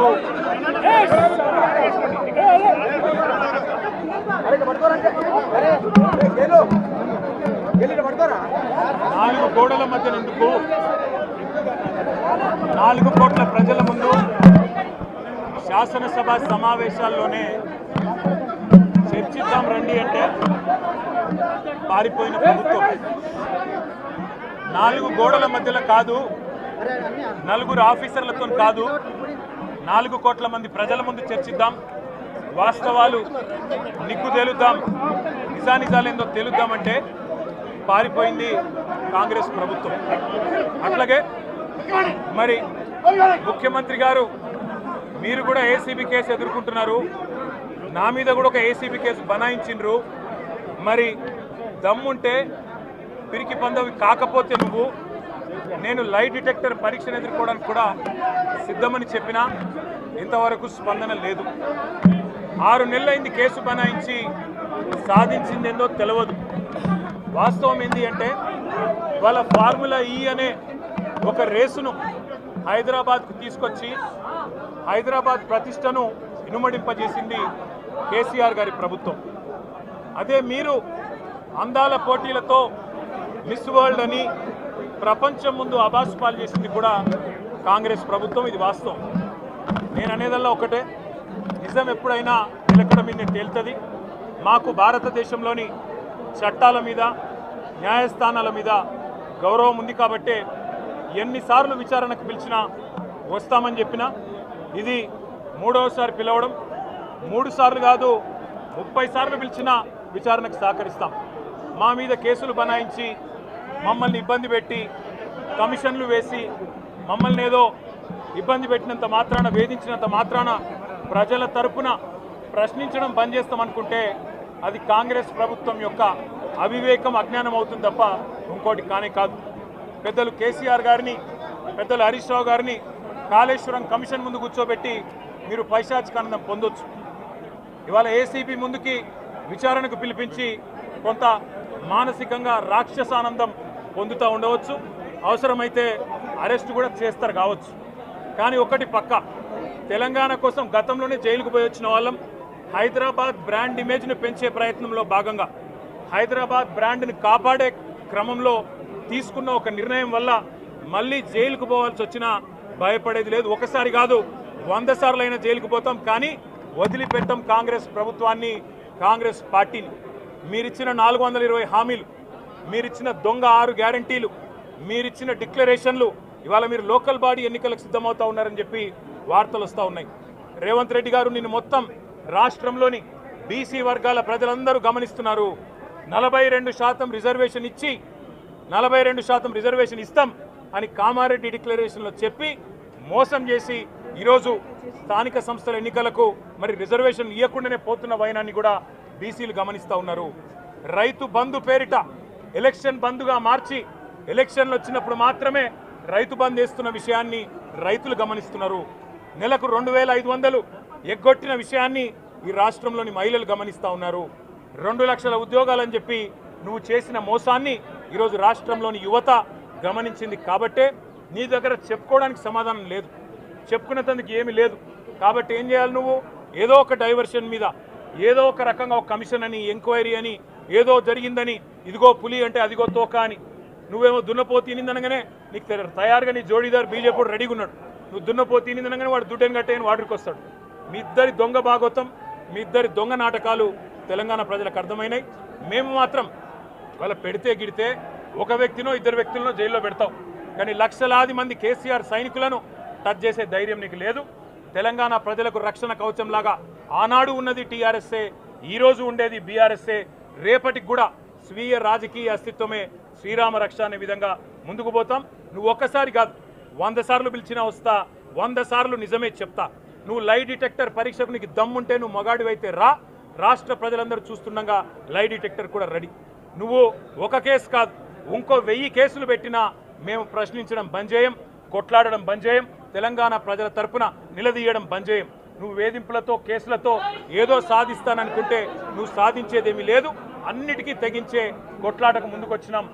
ఎందుకు నాలుగు గోడల మధ్య ఎందుకు 4 కోట్ల ప్రజల ముందు శాసనసభ సమావేశాల్లోనే చర్చిద్దాం రండి అంటే పారిపోయిన ప్రభుత్వం 4 గోడల మధ్యలో కాదు, 4 ఆఫీసర్లతో కాదు, 4 కోట్ల మంది ప్రజల ముందు చర్చిద్దాం, వాస్తవాలు నిగ్గు తేలుద్దాం, నిజానిజాలేందో తేలుద్దామంటే పారిపోయింది కాంగ్రెస్ ప్రభుత్వం. అట్లాగే మరి ముఖ్యమంత్రి గారు మీరు కూడా ఏసీబీ కేసు ఎదుర్కొంటున్నారు, నా మీద కూడా ఒక ఏసీబీ కేసు బనాయించిండ్రు. మరి దమ్ముంటే పిరికి పందవి కాకపోతే నువ్వు నేను లై డిటెక్టర్ పరీక్షను ఎదుర్కోవడానికి కూడా సిద్ధమని చెప్పినా ఇంతవరకు స్పందన లేదు. 6 నెలలైంది కేసు బనాయించి, సాధించిందేందో తెలియదు. వాస్తవం ఏంటి అంటే వాళ్ళ ఫార్ములా ఈ అనే ఒక రేసును హైదరాబాద్కు తీసుకొచ్చి హైదరాబాద్ ప్రతిష్టను ఇనుమడింపజేసింది కేసీఆర్ గారి ప్రభుత్వం. అదే మీరు అందాల పోటీలతో మిస్ వరల్డ్ అని ప్రపంచం ముందు అబాస్పాలు చేసింది కూడా కాంగ్రెస్ ప్రభుత్వం. ఇది వాస్తవం. నేను అనేదల్లా ఒకటే, నిజం ఎప్పుడైనా నిలకడ మీద తేలుతుంది. మాకు భారతదేశంలోని చట్టాల మీద న్యాయస్థానాల మీద గౌరవం ఉంది కాబట్టే ఎన్నిసార్లు విచారణకు పిలిచినా వస్తామని చెప్పినా ఇది 3వసారి పిలవడం, 3 సార్లు కాదు 30 సార్లు పిలిచినా విచారణకు సహకరిస్తాం. మా మీద కేసులు బనాయించి మమ్మల్ని ఇబ్బంది పెట్టి కమిషన్లు వేసి మమ్మల్ని ఏదో ఇబ్బంది పెట్టినంత మాత్రాన, వేధించినంత మాత్రాన ప్రజల తరపున ప్రశ్నించడం బంద్ చేస్తామనుకుంటే అది కాంగ్రెస్ ప్రభుత్వం యొక్క అవివేకం, అజ్ఞానం అవుతుంది తప్ప ఇంకోటి కానే కాదు. పెద్దలు కేసీఆర్ గారిని, పెద్దలు హరీష్ రావు గారిని కాళేశ్వరం కమిషన్ ముందు కూర్చోబెట్టి మీరు పైశాచికానందం పొందొచ్చు. ఇవాళ ఏసీబీ ముందుకి విచారణకు పిలిపించి కొంత మానసికంగా రాక్షసానందం పొందుతూ ఉండవచ్చు, అవసరమైతే అరెస్ట్ కూడా చేస్తారు కావచ్చు. కానీ ఒకటి పక్కా, తెలంగాణ కోసం గతంలోనే జైలుకు పోయి వచ్చిన వాళ్ళం. హైదరాబాద్ బ్రాండ్ ఇమేజ్ను పెంచే ప్రయత్నంలో భాగంగా హైదరాబాద్ బ్రాండ్ని కాపాడే క్రమంలో తీసుకున్న ఒక నిర్ణయం వల్ల మళ్ళీ జైలుకు పోవాల్సి వచ్చినా భయపడేది లేదు. ఒకసారి కాదు 100 సార్లు అయినా జైలుకు పోతాం, కానీ వదిలిపెట్టం కాంగ్రెస్ ప్రభుత్వాన్ని, కాంగ్రెస్ పార్టీని. మీరిచ్చిన 420 హామీలు, మీరిచ్చిన దొంగ 6 గ్యారంటీలు, మీరిచ్చిన డిక్లరేషన్లు, ఇవాళ మీరు లోకల్ బాడీ ఎన్నికలకు సిద్ధమవుతా ఉన్నారని చెప్పి వార్తలు వస్తూ ఉన్నాయి. రేవంత్ రెడ్డి గారు నిన్ను మొత్తం రాష్ట్రంలోని బీసీ వర్గాల ప్రజలందరూ గమనిస్తున్నారు. 42% రిజర్వేషన్ ఇచ్చి 42% రిజర్వేషన్ ఇస్తాం అని కామారెడ్డి డిక్లరేషన్లో చెప్పి మోసం చేసి ఈరోజు స్థానిక సంస్థల ఎన్నికలకు మరి రిజర్వేషన్ ఇవ్వకుండానే పోతున్న వైనాన్ని కూడా బీసీలు గమనిస్తూ ఉన్నారు. రైతు బంధు పేరిట ఎలక్షన్ బంధుగా మార్చి ఎలక్షన్లు వచ్చినప్పుడు మాత్రమే రైతు బంధు వేస్తున్న విషయాన్ని రైతులు గమనిస్తున్నారు. నెలకు 2500 ఎగ్గొట్టిన విషయాన్ని ఈ రాష్ట్రంలోని మహిళలు గమనిస్తూ ఉన్నారు. 2 లక్షల ఉద్యోగాలని చెప్పి నువ్వు చేసిన మోసాన్ని ఈరోజు రాష్ట్రంలోని యువత గమనించింది. కాబట్టే నీ దగ్గర చెప్పుకోవడానికి సమాధానం లేదు, చెప్పుకునేందుకు ఏమీ లేదు. కాబట్టి ఏం చేయాలి నువ్వు? ఏదో ఒక డైవర్షన్ మీద, ఏదో ఒక రకంగా ఒక కమిషన్ అని, ఎంక్వైరీ అని, ఏదో జరిగిందని, ఇదిగో పులి అంటే అదిగో తోక అని, నువ్వేమో దున్నపోతు తినిందనగానే నీకు తయారుగా నీ జోడీదారు బీజేపీ రెడీగా ఉన్నాడు. నువ్వు దున్నపోతు తినిందనగానే వాడు దుడ్డని కట్టేయని వాడికి వస్తాడు. మీ ఇద్దరి దొంగ భాగవతం, మీ ఇద్దరి దొంగ నాటకాలు తెలంగాణ ప్రజలకు అర్థమైనాయి. మేము మాత్రం వాళ్ళ పెడితే గిడితే ఒక వ్యక్తినో 2 వ్యక్తులను జైల్లో పెడతావు, కానీ లక్షలాది మంది కేసీఆర్ సైనికులను టచ్ చేసే ధైర్యం నీకు లేదు. తెలంగాణ ప్రజలకు రక్షణ కవచంలాగా ఆనాడు ఉన్నది టీఆర్ఎస్ఏ, ఈరోజు ఉండేది బీఆర్ఎస్ఏ, రేపటికి కూడా స్వీయ రాజకీయ అస్తిత్వమే శ్రీరామ రక్ష అనే విధంగా ముందుకు పోతాం. నువ్వు ఒక్కసారి కాదు 100 సార్లు పిలిచినా వస్తా, 100 సార్లు నిజమే చెప్తా. నువ్వు లై డిటెక్టర్ పరీక్షకు నీకు దమ్ముంటే నువ్వు మగాడివైతే రా, రాష్ట్ర ప్రజలందరూ చూస్తుండగా లై డిటెక్టర్ కూడా రెడీ. నువ్వు ఒక కేసు కాదు ఇంకో 1000 కేసులు పెట్టినా మేము ప్రశ్నించడం బంద్ చేయం, కొట్లాడడం బంద్ చేయం, తెలంగాణ ప్రజల తరపున నిలదీయడం బంద్ చేయం. నువ్వు వేధింపులతో కేసులతో ఏదో సాధిస్తాననుకుంటే నువ్వు సాధించేదేమీ లేదు. అన్నిటికీ తెగించే కొట్లాటకు ముందుకొచ్చినాం.